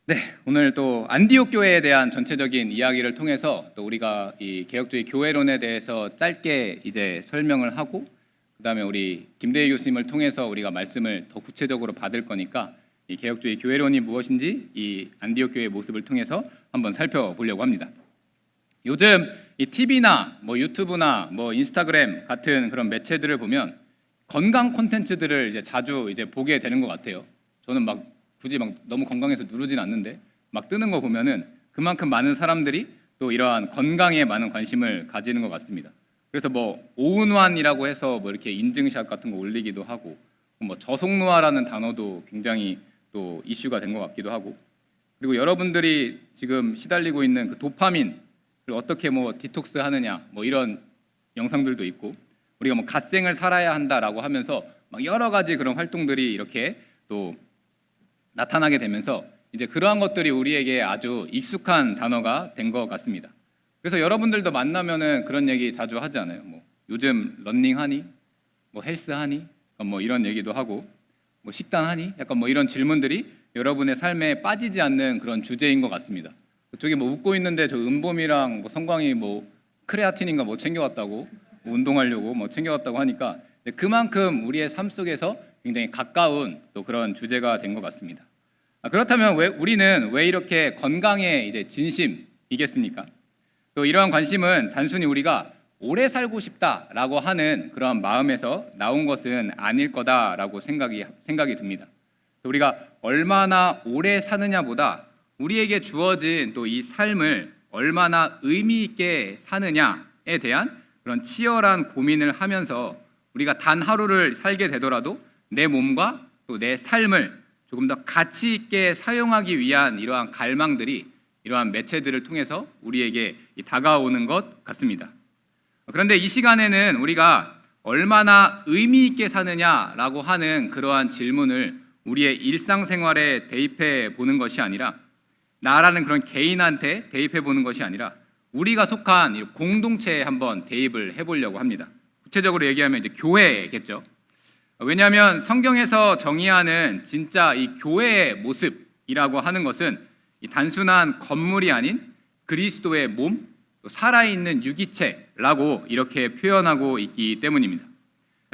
네, 오늘 또 안디옥 교회에 대한 전체적인 이야기를 통해서 또 우리가 이 개혁주의 교회론에 대해서 짧게 이제 설명을 하고, 그다음에 우리 김대희 교수님을 통해서 우리가 말씀을 더 구체적으로 받을 거니까 이 개혁주의 교회론이 무엇인지 이 안디옥 교회의 모습을 통해서 한번 살펴보려고 합니다. 요즘 이 TV나 뭐 유튜브나 뭐 인스타그램 같은 그런 매체들을 보면 건강 콘텐츠들을 이제 자주 이제 보게 되는 것 같아요. 저는 막 굳이 막 너무 건강해서 누르진 않는데 막 뜨는 거 보면은 그만큼 많은 사람들이 또 이러한 건강에 많은 관심을 가지는 것 같습니다. 그래서 뭐 오운환이라고 해서 뭐 이렇게 인증샷 같은 거 올리기도 하고, 뭐 저속노화라는 단어도 굉장히 또 이슈가 된 것 같기도 하고, 그리고 여러분들이 지금 시달리고 있는 그 도파민을 어떻게 뭐 디톡스 하느냐 뭐 이런 영상들도 있고, 우리가 뭐 갓생을 살아야 한다라고 하면서 막 여러 가지 그런 활동들이 이렇게 또 나타나게 되면서 이제 그러한 것들이 우리에게 아주 익숙한 단어가 된 것 같습니다. 그래서 여러분들도 만나면은 그런 얘기 자주 하지 않아요? 뭐 요즘 런닝 하니? 뭐 헬스 하니? 뭐 이런 얘기도 하고, 뭐 식단 하니? 약간 뭐 이런 질문들이 여러분의 삶에 빠지지 않는 그런 주제인 것 같습니다. 저기 뭐 웃고 있는데 저 은범이랑 뭐 성광이 뭐 크레아틴인가 뭐 챙겨왔다고, 뭐 운동하려고 뭐 챙겨왔다고 하니까 그만큼 우리의 삶 속에서 굉장히 가까운 또 그런 주제가 된 것 같습니다. 그렇다면 우리는 왜 이렇게 건강에 이제 진심이겠습니까? 또 이러한 관심은 단순히 우리가 오래 살고 싶다라고 하는 그런 마음에서 나온 것은 아닐 거다라고 생각이 듭니다. 우리가 얼마나 오래 사느냐보다 우리에게 주어진 또 이 삶을 얼마나 의미 있게 사느냐에 대한 그런 치열한 고민을 하면서 우리가 단 하루를 살게 되더라도 내 몸과 또 내 삶을 조금 더 가치 있게 사용하기 위한 이러한 갈망들이 이러한 매체들을 통해서 우리에게 다가오는 것 같습니다. 그런데 이 시간에는 우리가 얼마나 의미 있게 사느냐라고 하는 그러한 질문을 우리의 일상생활에 대입해 보는 것이 아니라, 나라는 그런 개인한테 대입해 보는 것이 아니라 우리가 속한 공동체에 한번 대입을 해보려고 합니다. 구체적으로 얘기하면 이제 교회겠죠. 왜냐하면 성경에서 정의하는 진짜 이 교회의 모습이라고 하는 것은 이 단순한 건물이 아닌 그리스도의 몸, 또 살아있는 유기체라고 이렇게 표현하고 있기 때문입니다.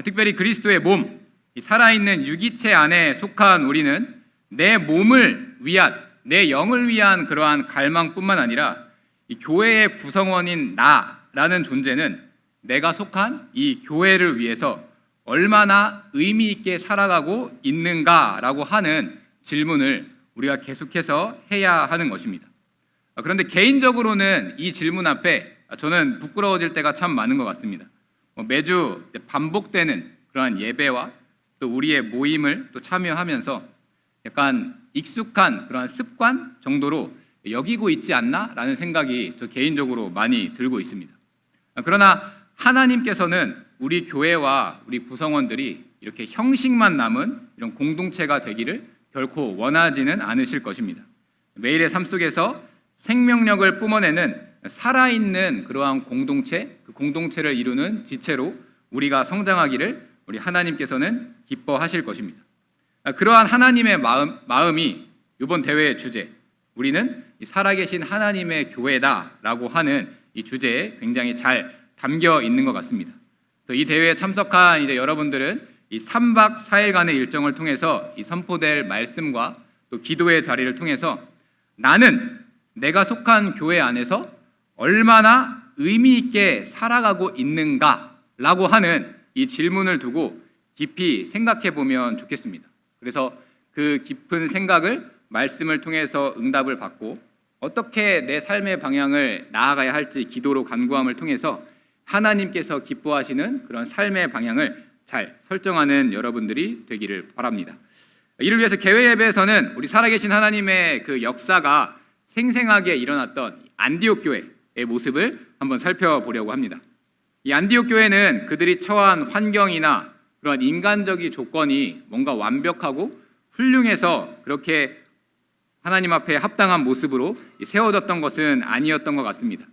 특별히 그리스도의 몸, 이 살아있는 유기체 안에 속한 우리는 내 몸을 위한, 내 영을 위한 그러한 갈망뿐만 아니라 이 교회의 구성원인 나라는 존재는 내가 속한 이 교회를 위해서 얼마나 의미 있게 살아가고 있는가라고 하는 질문을 우리가 계속해서 해야 하는 것입니다. 그런데 개인적으로는 이 질문 앞에 저는 부끄러워질 때가 참 많은 것 같습니다. 매주 반복되는 그러한 예배와 또 우리의 모임을 또 참여하면서 약간 익숙한 그러한 습관 정도로 여기고 있지 않나라는 생각이 저 개인적으로 많이 들고 있습니다. 그러나 하나님께서는 우리 교회와 우리 구성원들이 이렇게 형식만 남은 이런 공동체가 되기를 결코 원하지는 않으실 것입니다. 매일의 삶 속에서 생명력을 뿜어내는 살아있는 그러한 공동체, 그 공동체를 이루는 지체로 우리가 성장하기를 우리 하나님께서는 기뻐하실 것입니다. 그러한 하나님의 마음이 이번 대회의 주제, 우리는 살아계신 하나님의 교회다라고 하는 이 주제에 굉장히 잘 담겨 있는 것 같습니다. 이 대회에 참석한 이제 여러분들은 이 3박 4일간의 일정을 통해서 이 선포될 말씀과 또 기도의 자리를 통해서 나는 내가 속한 교회 안에서 얼마나 의미 있게 살아가고 있는가라고 하는 이 질문을 두고 깊이 생각해 보면 좋겠습니다. 그래서 그 깊은 생각을 말씀을 통해서 응답을 받고 어떻게 내 삶의 방향을 나아가야 할지 기도로 간구함을 통해서 하나님께서 기뻐하시는 그런 삶의 방향을 잘 설정하는 여러분들이 되기를 바랍니다. 이를 위해서 개회 예배에서는 우리 살아계신 하나님의 그 역사가 생생하게 일어났던 안디옥 교회의 모습을 한번 살펴보려고 합니다. 이 안디옥 교회는 그들이 처한 환경이나 그런 인간적인 조건이 뭔가 완벽하고 훌륭해서 그렇게 하나님 앞에 합당한 모습으로 세워졌던 것은 아니었던 것 같습니다.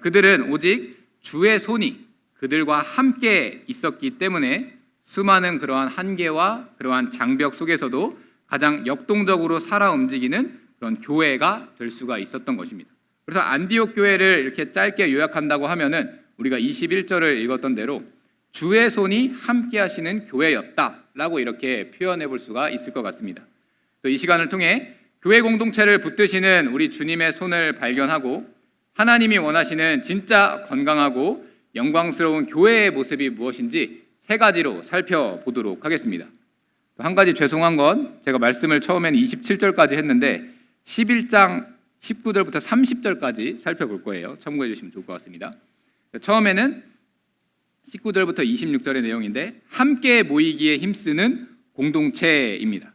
그들은 오직 주의 손이 그들과 함께 있었기 때문에 수많은 그러한 한계와 그러한 장벽 속에서도 가장 역동적으로 살아 움직이는 그런 교회가 될 수가 있었던 것입니다. 그래서 안디옥 교회를 이렇게 짧게 요약한다고 하면은 우리가 21절을 읽었던 대로 주의 손이 함께 하시는 교회였다라고 이렇게 표현해 볼 수가 있을 것 같습니다. 이 시간을 통해 교회 공동체를 붙드시는 우리 주님의 손을 발견하고 하나님이 원하시는 진짜 건강하고 영광스러운 교회의 모습이 무엇인지 세 가지로 살펴보도록 하겠습니다. 한 가지 죄송한 건 제가 말씀을 처음에는 27절까지 했는데 11장 19절부터 30절까지 살펴볼 거예요. 참고해 주시면 좋을 것 같습니다. 처음에는 19절부터 26절의 내용인데 함께 모이기에 힘쓰는 공동체입니다.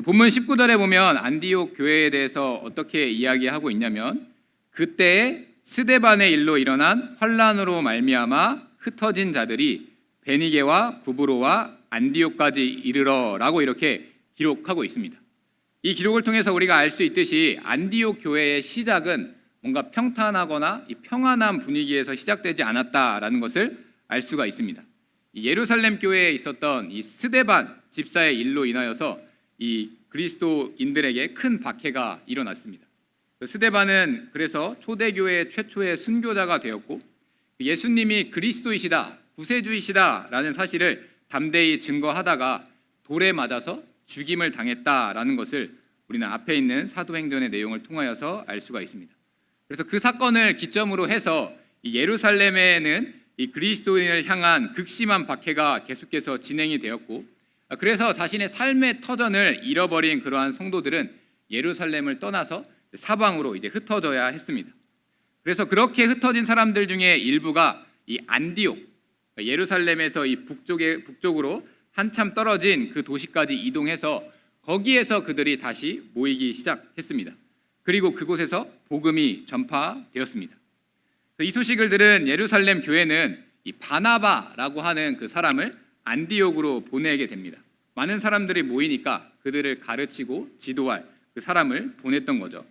본문 19절에 보면 안디옥 교회에 대해서 어떻게 이야기하고 있냐면 그때에 스데반의 일로 일어난 환란으로 말미암아 흩어진 자들이 베니게와 구브로와 안디옥까지 이르러라고 이렇게 기록하고 있습니다. 이 기록을 통해서 우리가 알 수 있듯이 안디옥 교회의 시작은 뭔가 평탄하거나 평안한 분위기에서 시작되지 않았다라는 것을 알 수가 있습니다. 이 예루살렘 교회에 있었던 이 스데반 집사의 일로 인하여서 이 그리스도인들에게 큰 박해가 일어났습니다. 스데반은 그래서 초대교회의 최초의 순교자가 되었고 예수님이 그리스도이시다, 구세주이시다라는 사실을 담대히 증거하다가 돌에 맞아서 죽임을 당했다라는 것을 우리는 앞에 있는 사도행전의 내용을 통하여서 알 수가 있습니다. 그래서 그 사건을 기점으로 해서 이 예루살렘에는 이 그리스도인을 향한 극심한 박해가 계속해서 진행이 되었고 그래서 자신의 삶의 터전을 잃어버린 그러한 성도들은 예루살렘을 떠나서 사방으로 이제 흩어져야 했습니다. 그래서 그렇게 흩어진 사람들 중에 일부가 이 안디옥, 예루살렘에서 이 북쪽으로 한참 떨어진 그 도시까지 이동해서 거기에서 그들이 다시 모이기 시작했습니다. 그리고 그곳에서 복음이 전파되었습니다. 이 소식을 들은 예루살렘 교회는 이 바나바라고 하는 그 사람을 안디옥으로 보내게 됩니다. 많은 사람들이 모이니까 그들을 가르치고 지도할 그 사람을 보냈던 거죠.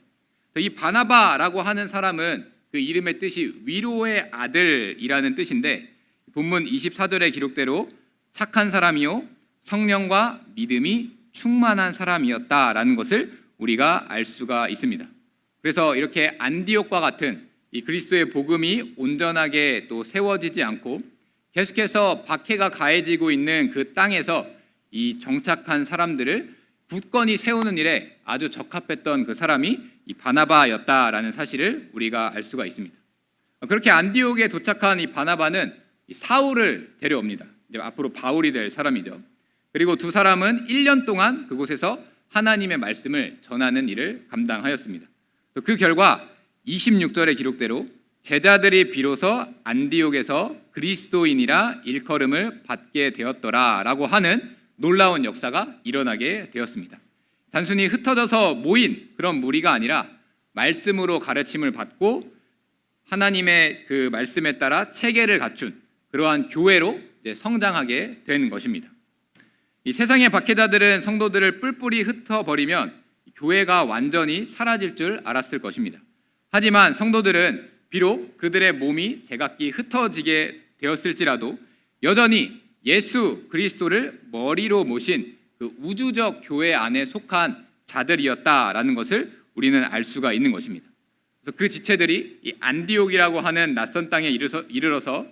이 바나바라고 하는 사람은 그 이름의 뜻이 위로의 아들이라는 뜻인데 본문 24절의 기록대로 착한 사람이요 성령과 믿음이 충만한 사람이었다라는 것을 우리가 알 수가 있습니다. 그래서 이렇게 안디옥과 같은 이 그리스도의 복음이 온전하게 또 세워지지 않고 계속해서 박해가 가해지고 있는 그 땅에서 이 정착한 사람들을 굳건히 세우는 일에 아주 적합했던 그 사람이 이 바나바였다라는 사실을 우리가 알 수가 있습니다. 그렇게 안디옥에 도착한 이 바나바는 이 사울을 데려옵니다. 이제 앞으로 바울이 될 사람이죠. 그리고 두 사람은 1년 동안 그곳에서 하나님의 말씀을 전하는 일을 감당하였습니다. 그 결과 26절의 기록대로 제자들이 비로소 안디옥에서 그리스도인이라 일컬음을 받게 되었더라라고 하는 놀라운 역사가 일어나게 되었습니다. 단순히 흩어져서 모인 그런 무리가 아니라 말씀으로 가르침을 받고 하나님의 그 말씀에 따라 체계를 갖춘 그러한 교회로 이제 성장하게 된 것입니다. 이 세상의 박해자들은 성도들을 뿔뿔이 흩어버리면 교회가 완전히 사라질 줄 알았을 것입니다. 하지만 성도들은 비록 그들의 몸이 제각기 흩어지게 되었을지라도 여전히 예수 그리스도를 머리로 모신 그 우주적 교회 안에 속한 자들이었다라는 것을 우리는 알 수가 있는 것입니다. 그래서 그 지체들이 이 안디옥이라고 하는 낯선 땅에 이르러서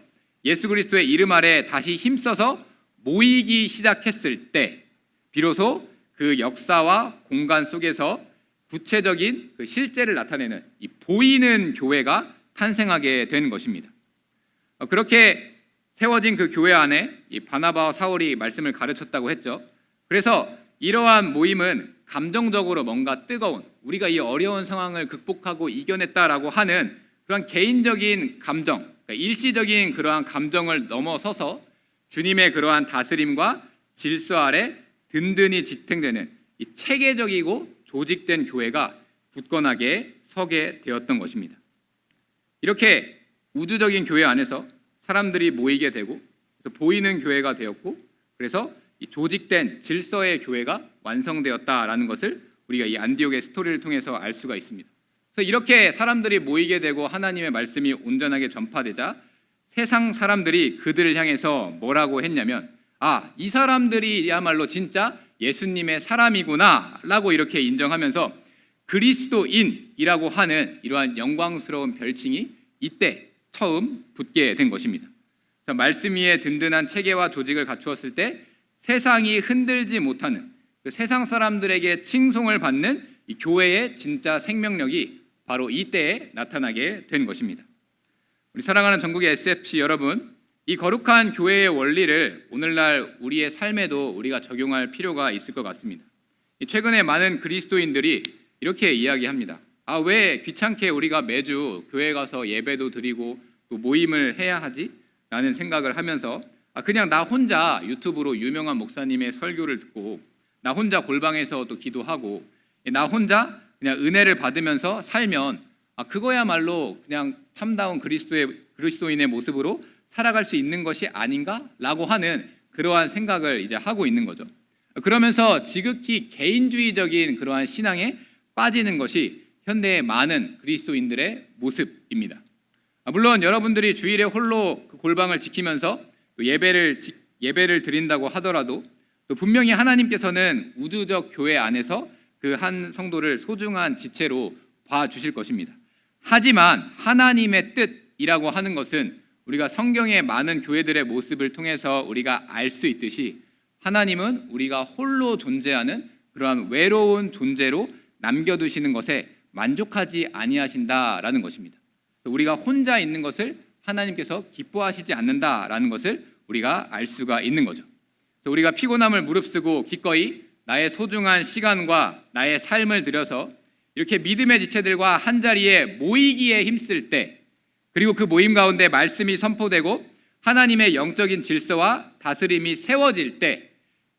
예수 그리스도의 이름 아래 다시 힘써서 모이기 시작했을 때 비로소 그 역사와 공간 속에서 구체적인 그 실제를 나타내는 이 보이는 교회가 탄생하게 된 것입니다. 그렇게 세워진 그 교회 안에 이 바나바와 사울이 말씀을 가르쳤다고 했죠. 그래서 이러한 모임은 감정적으로 뭔가 뜨거운 우리가 이 어려운 상황을 극복하고 이겨냈다라고 하는 그런 개인적인 감정, 그러니까 일시적인 그러한 감정을 넘어서서 주님의 그러한 다스림과 질서 아래 든든히 지탱되는 이 체계적이고 조직된 교회가 굳건하게 서게 되었던 것입니다. 이렇게 우주적인 교회 안에서 사람들이 모이게 되고 그래서 보이는 교회가 되었고 그래서 이 조직된 질서의 교회가 완성되었다라는 것을 우리가 이 안디옥의 스토리를 통해서 알 수가 있습니다. 그래서 이렇게 사람들이 모이게 되고 하나님의 말씀이 온전하게 전파되자 세상 사람들이 그들을 향해서 뭐라고 했냐면 이 사람들이야말로 진짜 예수님의 사람이구나 라고 이렇게 인정하면서 그리스도인이라고 하는 이러한 영광스러운 별칭이 이때 처음 붙게 된 것입니다. 말씀 위에 든든한 체계와 조직을 갖추었을 때 세상이 흔들지 못하는 그 세상 사람들에게 칭송을 받는 이 교회의 진짜 생명력이 바로 이때에 나타나게 된 것입니다. 우리 사랑하는 전국의 SFC 여러분, 이 거룩한 교회의 원리를 오늘날 우리의 삶에도 우리가 적용할 필요가 있을 것 같습니다. 최근에 많은 그리스도인들이 이렇게 이야기합니다. 왜 귀찮게 우리가 매주 교회 가서 예배도 드리고 또 모임을 해야 하지? 라는 생각을 하면서 그냥 나 혼자 유튜브로 유명한 목사님의 설교를 듣고 나 혼자 골방에서 또 기도하고 나 혼자 그냥 은혜를 받으면서 살면 그거야말로 그냥 참다운 그리스도인의 모습으로 살아갈 수 있는 것이 아닌가? 라고 하는 그러한 생각을 이제 하고 있는 거죠. 그러면서 지극히 개인주의적인 그러한 신앙에 빠지는 것이 현대의 많은 그리스도인들의 모습입니다. 물론 여러분들이 주일에 홀로 그 골방을 지키면서 예배를 드린다고 하더라도 또 분명히 하나님께서는 우주적 교회 안에서 그 한 성도를 소중한 지체로 봐주실 것입니다. 하지만 하나님의 뜻이라고 하는 것은 우리가 성경의 많은 교회들의 모습을 통해서 우리가 알 수 있듯이 하나님은 우리가 홀로 존재하는 그러한 외로운 존재로 남겨두시는 것에 만족하지 아니하신다라는 것입니다. 우리가 혼자 있는 것을 하나님께서 기뻐하시지 않는다라는 것을 우리가 알 수가 있는 거죠. 우리가 피곤함을 무릅쓰고 기꺼이 나의 소중한 시간과 나의 삶을 들여서 이렇게 믿음의 지체들과 한자리에 모이기에 힘쓸 때, 그리고 그 모임 가운데 말씀이 선포되고 하나님의 영적인 질서와 다스림이 세워질 때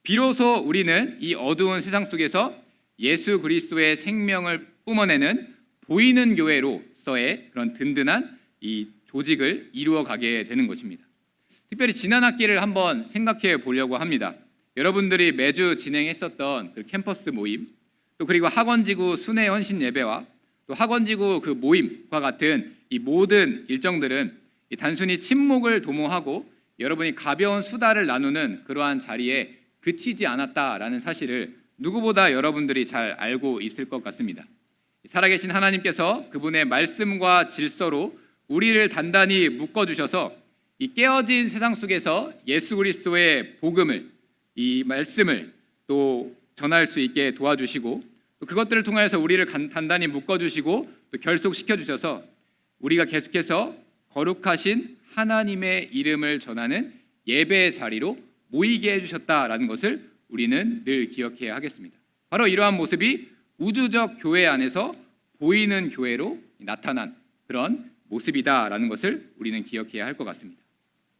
비로소 우리는 이 어두운 세상 속에서 예수 그리스도의 생명을 뿜어내는 보이는 교회로서의 그런 든든한 이 조직을 이루어가게 되는 것입니다. 특별히 지난 학기를 한번 생각해 보려고 합니다. 여러분들이 매주 진행했었던 그 캠퍼스 모임, 또 그리고 학원지구 순회 헌신 예배와 또 학원지구 그 모임과 같은 이 모든 일정들은 단순히 친목을 도모하고 여러분이 가벼운 수다를 나누는 그러한 자리에 그치지 않았다라는 사실을 누구보다 여러분들이 잘 알고 있을 것 같습니다. 살아계신 하나님께서 그분의 말씀과 질서로 우리를 단단히 묶어주셔서 이 깨어진 세상 속에서 예수 그리스도의 복음을, 이 말씀을 또 전할 수 있게 도와주시고 또 그것들을 통해서 우리를 단단히 묶어주시고 또 결속시켜주셔서 우리가 계속해서 거룩하신 하나님의 이름을 전하는 예배의 자리로 모이게 해주셨다라는 것을 우리는 늘 기억해야 하겠습니다. 바로 이러한 모습이 우주적 교회 안에서 보이는 교회로 나타난 그런 모습이다라는 것을 우리는 기억해야 할 것 같습니다.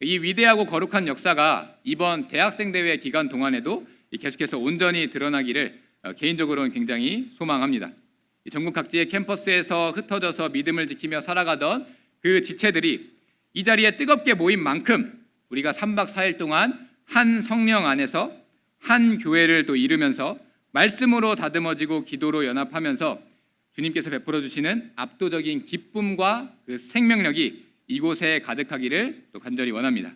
이 위대하고 거룩한 역사가 이번 대학생대회 기간 동안에도 계속해서 온전히 드러나기를 개인적으로는 굉장히 소망합니다. 전국 각지의 캠퍼스에서 흩어져서 믿음을 지키며 살아가던 그 지체들이 이 자리에 뜨겁게 모인 만큼 우리가 3박 4일 동안 한 성령 안에서 한 교회를 또 이루면서 말씀으로 다듬어지고 기도로 연합하면서 주님께서 베풀어 주시는 압도적인 기쁨과 그 생명력이 이곳에 가득하기를 또 간절히 원합니다.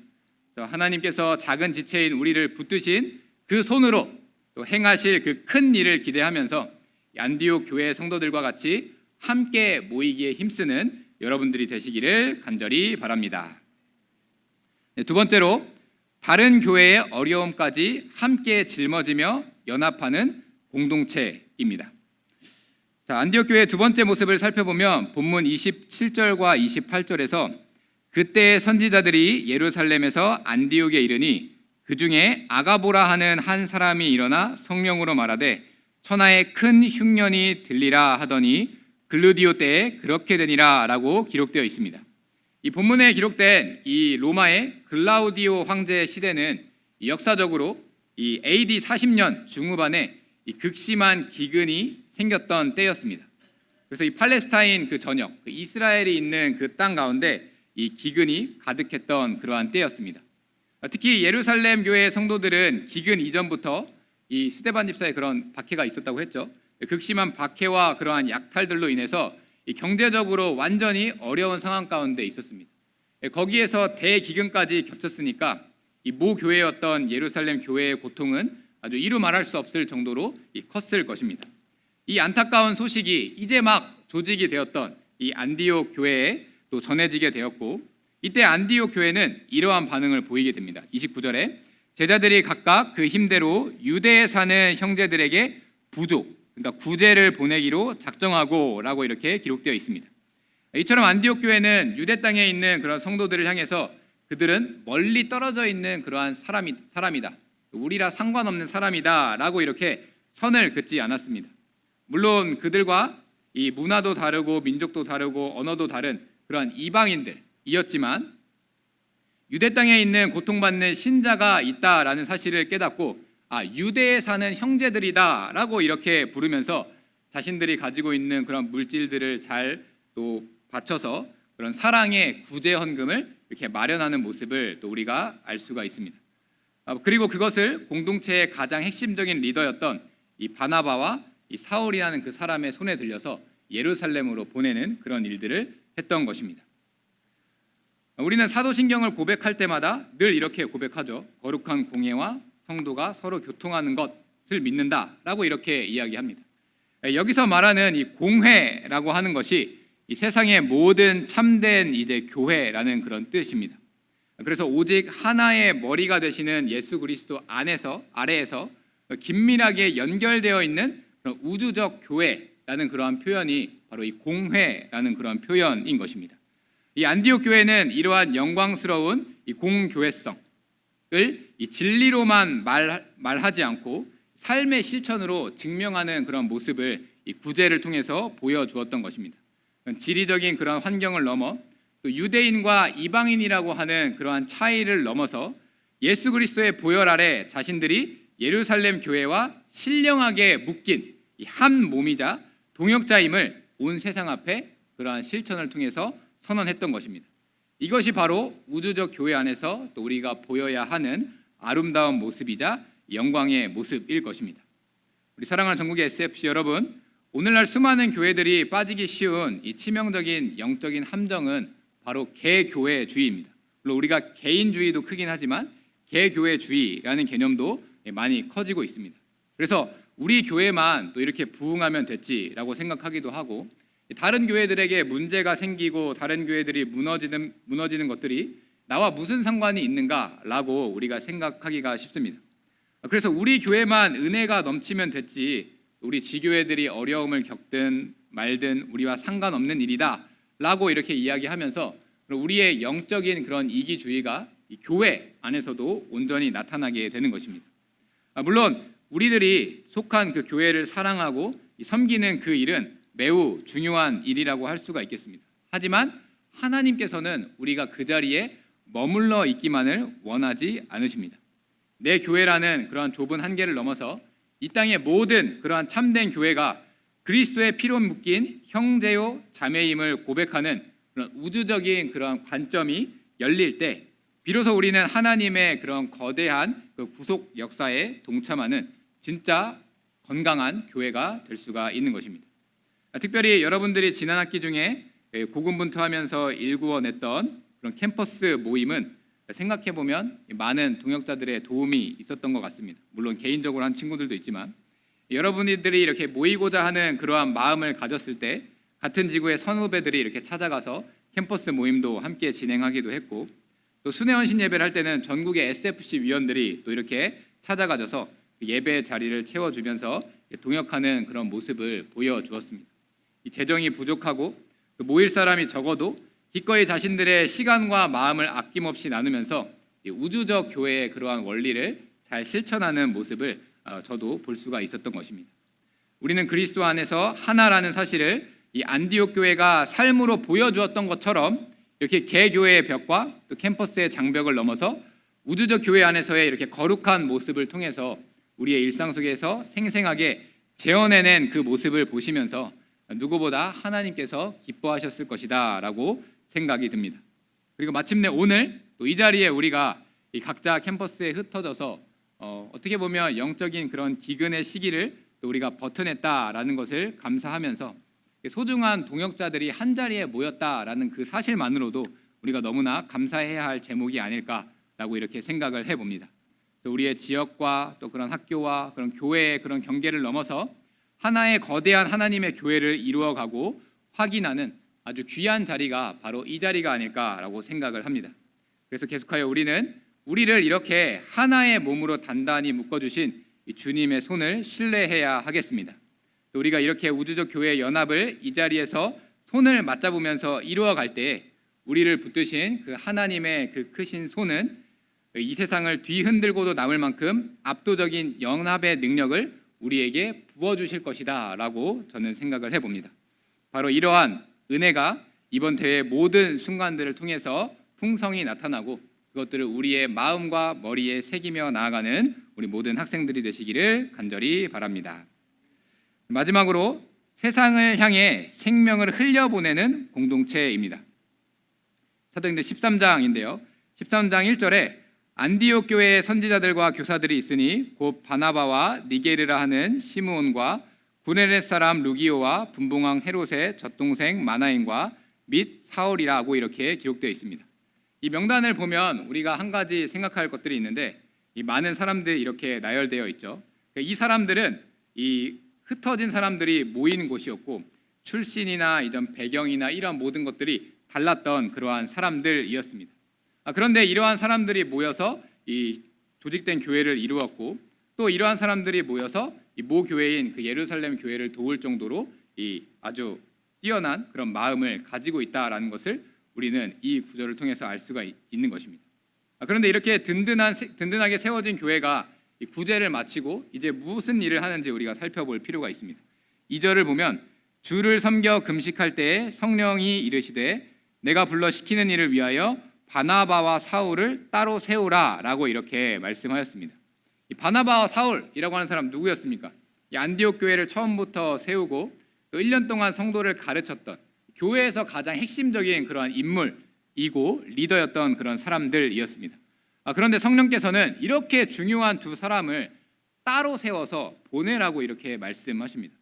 하나님께서 작은 지체인 우리를 붙드신 그 손으로 또 행하실 그 큰 일을 기대하면서 안디옥 교회 성도들과 같이 함께 모이기에 힘쓰는 여러분들이 되시기를 간절히 바랍니다. 두 번째로, 다른 교회의 어려움까지 함께 짊어지며 연합하는 공동체입니다. 안디옥 교회의 두 번째 모습을 살펴보면 본문 27절과 28절에서 그때 선지자들이 예루살렘에서 안디옥에 이르니 그 중에 아가보라 하는 한 사람이 일어나 성령으로 말하되 천하에 큰 흉년이 들리라 하더니 글루디오 때에 그렇게 되니라 라고 기록되어 있습니다. 이 본문에 기록된 이 로마의 글라우디오 황제 시대는 역사적으로 이 AD 40년 중후반에 이 극심한 기근이 생겼던 때였습니다. 그래서 이 팔레스타인 그 전역, 그 이스라엘이 있는 그 땅 가운데 이 기근이 가득했던 그러한 때였습니다. 특히 예루살렘 교회 성도들은 기근 이전부터 이 스데반 집사의 그런 박해가 있었다고 했죠. 극심한 박해와 그러한 약탈들로 인해서 이 경제적으로 완전히 어려운 상황 가운데 있었습니다. 거기에서 대기근까지 겹쳤으니까 이 모 교회였던 예루살렘 교회의 고통은 아주 이루 말할 수 없을 정도로 컸을 것입니다. 이 안타까운 소식이 이제 막 조직이 되었던 이 안디옥 교회에 또 전해지게 되었고, 이때 안디옥 교회는 이러한 반응을 보이게 됩니다. 29절에 제자들이 각각 그 힘대로 유대에 사는 형제들에게 부조, 그러니까 구제를 보내기로 작정하고 라고 이렇게 기록되어 있습니다. 이처럼 안디옥 교회는 유대 땅에 있는 그런 성도들을 향해서 그들은 멀리 떨어져 있는 그러한 사람이다, 우리라 상관없는 사람이다 라고 이렇게 선을 긋지 않았습니다. 물론 그들과 이 문화도 다르고 민족도 다르고 언어도 다른 그러한 이방인들이었지만 유대 땅에 있는 고통받는 신자가 있다라는 사실을 깨닫고 유대에 사는 형제들이다 라고 이렇게 부르면서 자신들이 가지고 있는 그런 물질들을 잘 또 바쳐서 그런 사랑의 구제 헌금을 이렇게 마련하는 모습을 또 우리가 알 수가 있습니다. 그리고 그것을 공동체의 가장 핵심적인 리더였던 이 바나바와 이 사울이라는 그 사람의 손에 들려서 예루살렘으로 보내는 그런 일들을 했던 것입니다. 우리는 사도신경을 고백할 때마다 늘 이렇게 고백하죠. 거룩한 공예와 성도가 서로 교통하는 것을 믿는다라고 이렇게 이야기합니다. 여기서 말하는 이 공회라고 하는 것이 이 세상의 모든 참된 이제 교회라는 그런 뜻입니다. 그래서 오직 하나의 머리가 되시는 예수 그리스도 아래에서 긴밀하게 연결되어 있는 그런 우주적 교회라는 그러한 표현이 바로 이 공회라는 그러한 표현인 것입니다. 이 안디옥 교회는 이러한 영광스러운 이 공교회성을 이 진리로만 말하지 않고 삶의 실천으로 증명하는 그런 모습을 이 구제를 통해서 보여주었던 것입니다. 지리적인 그런 환경을 넘어 또 유대인과 이방인이라고 하는 그러한 차이를 넘어서 예수 그리스도의 보혈 아래 자신들이 예루살렘 교회와 신령하게 묶인 이 한 몸이자 동역자임을 온 세상 앞에 그러한 실천을 통해서 선언했던 것입니다. 이것이 바로 우주적 교회 안에서 또 우리가 보여야 하는 아름다운 모습이자 영광의 모습일 것입니다. 우리 사랑하는 전국의 SFC 여러분, 오늘날 수많은 교회들이 빠지기 쉬운 이 치명적인 영적인 함정은 바로 개교회주의입니다. 물론 우리가 개인주의도 크긴 하지만 개교회주의라는 개념도 많이 커지고 있습니다. 그래서 우리 교회만 또 이렇게 부흥하면 됐지라고 생각하기도 하고, 다른 교회들에게 문제가 생기고 다른 교회들이 무너지는 것들이 나와 무슨 상관이 있는가라고 우리가 생각하기가 쉽습니다. 그래서 우리 교회만 은혜가 넘치면 됐지, 우리 지교회들이 어려움을 겪든 말든 우리와 상관없는 일이다 라고 이렇게 이야기하면서 우리의 영적인 그런 이기주의가 이 교회 안에서도 온전히 나타나게 되는 것입니다. 물론 우리들이 속한 그 교회를 사랑하고 섬기는 그 일은 매우 중요한 일이라고 할 수가 있겠습니다. 하지만 하나님께서는 우리가 그 자리에 머물러 있기만을 원하지 않으십니다. 내 교회라는 그러한 좁은 한계를 넘어서 이 땅의 모든 그러한 참된 교회가 그리스도의 피로 묶인 형제요 자매임을 고백하는 그런 우주적인 그런 관점이 열릴 때 비로소 우리는 하나님의 그런 거대한 그 구속 역사에 동참하는 진짜 건강한 교회가 될 수가 있는 것입니다. 특별히 여러분들이 지난 학기 중에 고군분투하면서 일구어냈던 그런 캠퍼스 모임은 생각해보면 많은 동역자들의 도움이 있었던 것 같습니다. 물론 개인적으로 한 친구들도 있지만 여러분들이 이렇게 모이고자 하는 그러한 마음을 가졌을 때 같은 지구의 선후배들이 이렇게 찾아가서 캠퍼스 모임도 함께 진행하기도 했고, 또 순회헌신 예배를 할 때는 전국의 SFC 위원들이 또 이렇게 찾아가져서 예배 자리를 채워주면서 동역하는 그런 모습을 보여주었습니다. 이 재정이 부족하고 모일 사람이 적어도 기꺼이 자신들의 시간과 마음을 아낌없이 나누면서 우주적 교회의 그러한 원리를 잘 실천하는 모습을 저도 볼 수가 있었던 것입니다. 우리는 그리스도 안에서 하나라는 사실을 이 안디옥 교회가 삶으로 보여주었던 것처럼 이렇게 개교회의 벽과 또 캠퍼스의 장벽을 넘어서 우주적 교회 안에서의 이렇게 거룩한 모습을 통해서 우리의 일상 속에서 생생하게 재현해낸 그 모습을 보시면서 누구보다 하나님께서 기뻐하셨을 것이다 라고 생각이 듭니다. 그리고 마침내 오늘 또 이 자리에 우리가 이 각자 캠퍼스에 흩어져서 어떻게 보면 영적인 그런 기근의 시기를 또 우리가 버텨냈다라는 것을 감사하면서 소중한 동역자들이 한 자리에 모였다라는 그 사실만으로도 우리가 너무나 감사해야 할 제목이 아닐까라고 이렇게 생각을 해봅니다. 우리의 지역과 또 그런 학교와 그런 교회의 그런 경계를 넘어서 하나의 거대한 하나님의 교회를 이루어가고 확인하는 아주 귀한 자리가 바로 이 자리가 아닐까라고 생각을 합니다. 그래서 계속하여 우리를 이렇게 하나의 몸으로 단단히 묶어주신 이 주님의 손을 신뢰해야 하겠습니다. 또 우리가 이렇게 우주적 교회의 연합을 이 자리에서 손을 맞잡으면서 이루어갈 때에 우리를 붙드신 그 하나님의 그 크신 손은 이 세상을 뒤흔들고도 남을 만큼 압도적인 연합의 능력을 우리에게 부어주실 것이다 라고 저는 생각을 해봅니다. 바로 이러한 은혜가 이번 대회 모든 순간들을 통해서 풍성히 나타나고 그것들을 우리의 마음과 머리에 새기며 나아가는 우리 모든 학생들이 되시기를 간절히 바랍니다. 마지막으로 세상을 향해 생명을 흘려보내는 공동체입니다. 사도행전 13장인데요. 13장 1절에 안디옥 교회의 선지자들과 교사들이 있으니 곧 바나바와 니게르라 하는 시므온과 구레네 사람 루기오와 분봉왕 헤롯의 젖동생 마나인과 및 사울이라고 이렇게 기록되어 있습니다. 이 명단을 보면 우리가 한 가지 생각할 것들이 있는데 이 많은 사람들이 이렇게 나열되어 있죠. 이 사람들은 이 흩어진 사람들이 모이는 곳이었고 출신이나 이런 배경이나 이런 모든 것들이 달랐던 그러한 사람들이었습니다. 그런데 이러한 사람들이 모여서 이 조직된 교회를 이루었고 또 이러한 사람들이 모여서 이 모 교회인 그 예루살렘 교회를 도울 정도로 이 아주 뛰어난 그런 마음을 가지고 있다라는 것을 우리는 이 구절을 통해서 알 수가 있는 것입니다. 그런데 이렇게 든든하게 세워진 교회가 이 구제를 마치고 이제 무슨 일을 하는지 우리가 살펴볼 필요가 있습니다. 2절을 보면 주를 섬겨 금식할 때에 성령이 이르시되 내가 불러 시키는 일을 위하여 바나바와 사울을 따로 세우라 라고 이렇게 말씀하였습니다. 이 바나바와 사울이라고 하는 사람 누구였습니까? 이 안디옥 교회를 처음부터 세우고 또 1년 동안 성도를 가르쳤던 교회에서 가장 핵심적인 그러한 인물이고 리더였던 그런 사람들이었습니다. 그런데 성령께서는 이렇게 중요한 두 사람을 따로 세워서 보내라고 이렇게 말씀하십니다.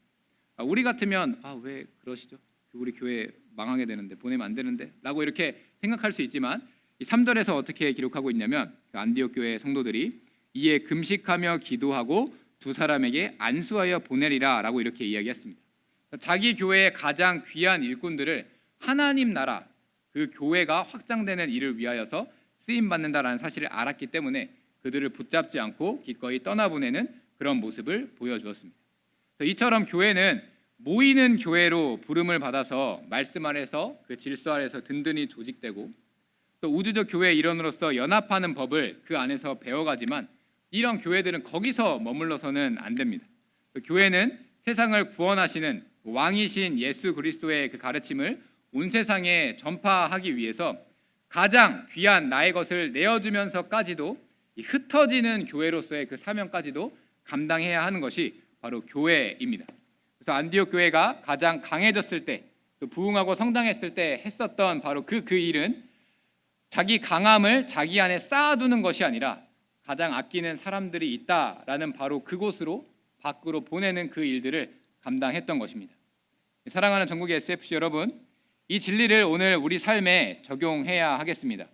우리 같으면 왜 그러시죠? 우리 교회 망하게 되는데 보내면 안 되는데 라고 이렇게 생각할 수 있지만 이 3절에서 어떻게 기록하고 있냐면 안디옥 교회 성도들이 이에 금식하며 기도하고 두 사람에게 안수하여 보내리라 라고 이렇게 이야기했습니다. 자기 교회의 가장 귀한 일꾼들을 하나님 나라 그 교회가 확장되는 일을 위하여서 쓰임받는다라는 사실을 알았기 때문에 그들을 붙잡지 않고 기꺼이 떠나보내는 그런 모습을 보여주었습니다. 이처럼 교회는 모이는 교회로 부름을 받아서 말씀 아래서 그 질서 아래서 든든히 조직되고 또 우주적 교회의 일원으로서 연합하는 법을 그 안에서 배워가지만 이런 교회들은 거기서 머물러서는 안 됩니다. 교회는 세상을 구원하시는 왕이신 예수 그리스도의 그 가르침을 온 세상에 전파하기 위해서 가장 귀한 나의 것을 내어주면서까지도 흩어지는 교회로서의 그 사명까지도 감당해야 하는 것이 바로 교회입니다. 그래서 안디옥 교회가 가장 강해졌을 때, 또 부흥하고 성장했을 때 했었던 바로 그 일은 자기 강함을 자기 안에 쌓아두는 것이 아니라 가장 아끼는 사람들이 있다라는 바로 그곳으로 밖으로 보내는 그 일들을 감당했던 것입니다. 사랑하는 전국의 SFC 여러분, 이 진리를 오늘 우리 삶에 적용해야 하겠습니다.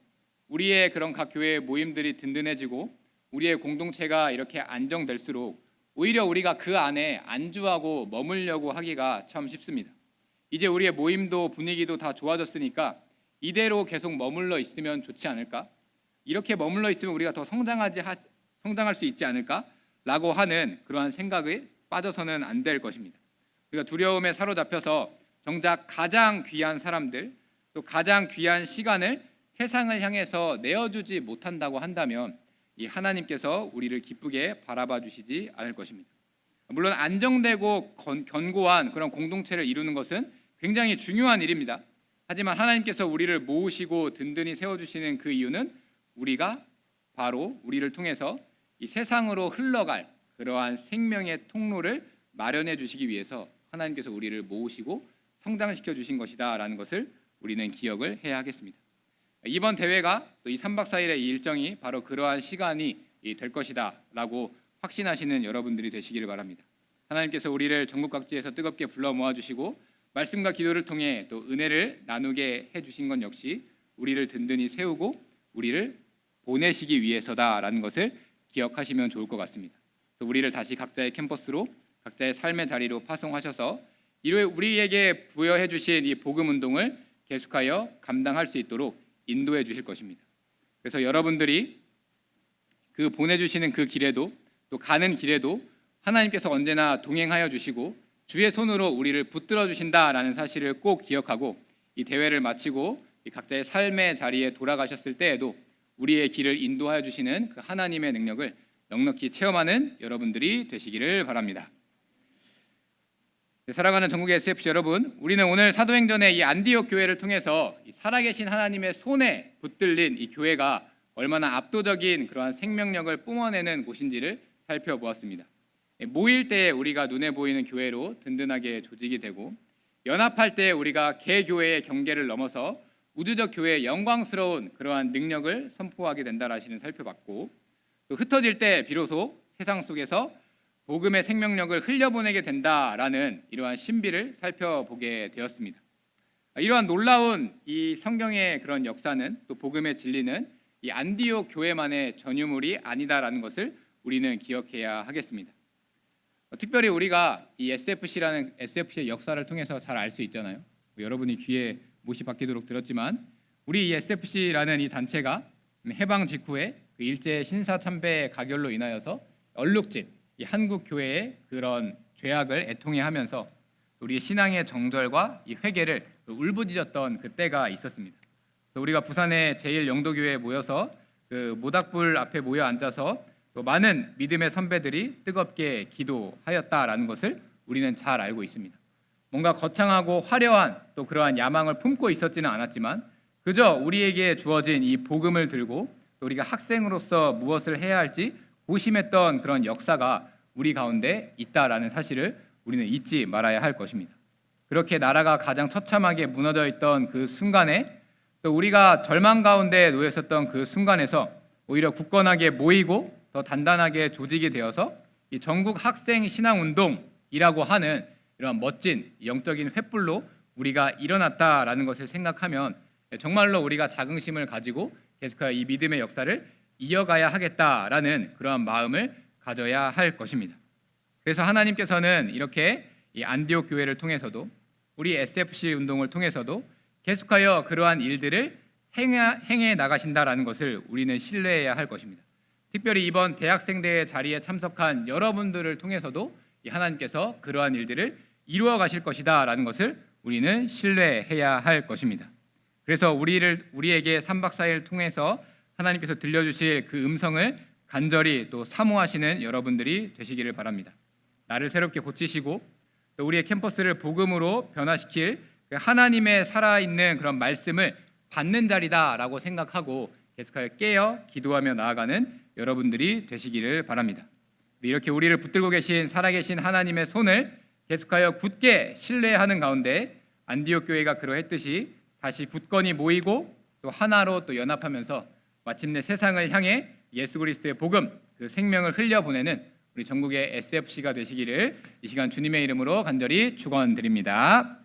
우리의 그런 각 교회의 모임들이 든든해지고 우리의 공동체가 이렇게 안정될수록 오히려 우리가 그 안에 안주하고 머물려고 하기가 참 쉽습니다. 이제 우리의 모임도 분위기도 다 좋아졌으니까 이대로 계속 머물러 있으면 좋지 않을까? 이렇게 머물러 있으면 우리가 더 성장할 수 있지 않을까라고 하는 그러한 생각에 빠져서는 안 될 것입니다. 우리가 두려움에 사로잡혀서 정작 가장 귀한 사람들 또 가장 귀한 시간을 세상을 향해서 내어주지 못한다고 한다면 이 하나님께서 우리를 기쁘게 바라봐 주시지 않을 것입니다. 물론 안정되고 견고한 그런 공동체를 이루는 것은 굉장히 중요한 일입니다. 하지만 하나님께서 우리를 모으시고 든든히 세워주시는 그 이유는 우리가 바로 우리를 통해서 이 세상으로 흘러갈 그러한 생명의 통로를 마련해 주시기 위해서 하나님께서 우리를 모으시고 성장시켜 주신 것이다 라는 것을 우리는 기억을 해야 하겠습니다. 이번 대회가 또 이 3박 4일의 이 일정이 바로 그러한 시간이 될 것이다 라고 확신하시는 여러분들이 되시기를 바랍니다. 하나님께서 우리를 전국 각지에서 뜨겁게 불러 모아주시고 말씀과 기도를 통해 또 은혜를 나누게 해주신 건 역시 우리를 든든히 세우고 우리를 보내시기 위해서다라는 것을 기억하시면 좋을 것 같습니다. 우리를 다시 각자의 캠퍼스로 각자의 삶의 자리로 파송하셔서 우리에게 부여해 주신 이 복음 운동을 계속하여 감당할 수 있도록 인도해 주실 것입니다. 그래서 여러분들이 그 보내주시는 그 길에도 또 가는 길에도 하나님께서 언제나 동행하여 주시고 주의 손으로 우리를 붙들어 주신다라는 사실을 꼭 기억하고 이 대회를 마치고 이 각자의 삶의 자리에 돌아가셨을 때에도 우리의 길을 인도하여 주시는 그 하나님의 능력을 넉넉히 체험하는 여러분들이 되시기를 바랍니다. 사랑하는 전국의 SFC 여러분, 우리는 오늘 사도행전의 이 안디옥 교회를 통해서 이 살아계신 하나님의 손에 붙들린 이 교회가 얼마나 압도적인 그러한 생명력을 뿜어내는 곳인지를 살펴보았습니다. 모일 때 우리가 눈에 보이는 교회로 든든하게 조직이 되고, 연합할 때 우리가 개교회의 경계를 넘어서 우주적 교회의 영광스러운 그러한 능력을 선포하게 된다라는 사실을 살펴봤고, 또 흩어질 때 비로소 세상 속에서 복음의 생명력을 흘려보내게 된다라는 이러한 신비를 살펴보게 되었습니다. 이러한 놀라운 이 성경의 그런 역사는, 또 복음의 진리는 이 안디옥 교회만의 전유물이 아니다라는 것을 우리는 기억해야 하겠습니다. 특별히 우리가 이 SFC의 역사를 통해서 잘 알 수 있잖아요. 여러분이 귀에 못이 박히도록 들었지만 우리 이 SFC라는 이 단체가 해방 직후에 그 일제 신사참배 가결로 인하여서 얼룩진 이 한국 교회의 그런 죄악을 애통해하면서 우리의 신앙의 정절과 이 회개를 울부짖었던 그때가 있었습니다. 그래서 우리가 부산의 제1영도교회에 모여서 그 모닥불 앞에 모여 앉아서 또 많은 믿음의 선배들이 뜨겁게 기도하였다라는 것을 우리는 잘 알고 있습니다. 뭔가 거창하고 화려한 또 그러한 야망을 품고 있었지는 않았지만 그저 우리에게 주어진 이 복음을 들고 또 우리가 학생으로서 무엇을 해야 할지 고심했던 그런 역사가 우리 가운데 있다라는 사실을 우리는 잊지 말아야 할 것입니다. 그렇게 나라가 가장 처참하게 무너져 있던 그 순간에, 또 우리가 절망 가운데 놓여 있었던 그 순간에서 오히려 굳건하게 모이고 더 단단하게 조직이 되어서 이 전국 학생 신앙 운동이라고 하는 이런 멋진 영적인 횃불로 우리가 일어났다라는 것을 생각하면 정말로 우리가 자긍심을 가지고 계속하여 이 믿음의 역사를 이어가야 하겠다라는 그러한 마음을 가져야 할 것입니다. 그래서 하나님께서는 이렇게 이 안디옥 교회를 통해서도 우리 SFC 운동을 통해서도 계속하여 그러한 일들을 행해 나가신다라는 것을 우리는 신뢰해야 할 것입니다. 특별히 이번 대학생 대회 자리에 참석한 여러분들을 통해서도 이 하나님께서 그러한 일들을 이루어 가실 것이다라는 것을 우리는 신뢰해야 할 것입니다. 그래서 우리에게 3박 4일 통해서 하나님께서 들려주실 그 음성을 간절히 또 사모하시는 여러분들이 되시기를 바랍니다. 나를 새롭게 고치시고 또 우리의 캠퍼스를 복음으로 변화시킬 그 하나님의 살아있는 그런 말씀을 받는 자리다라고 생각하고 계속하여 깨어 기도하며 나아가는 여러분들이 되시기를 바랍니다. 이렇게 우리를 붙들고 계신 살아계신 하나님의 손을 계속하여 굳게 신뢰하는 가운데 안디옥 교회가 그러했듯이 다시 굳건히 모이고 또 하나로 또 연합하면서 마침내 세상을 향해 예수 그리스도의 복음, 그 생명을 흘려보내는 우리 전국의 SFC가 되시기를 이 시간 주님의 이름으로 간절히 축원드립니다.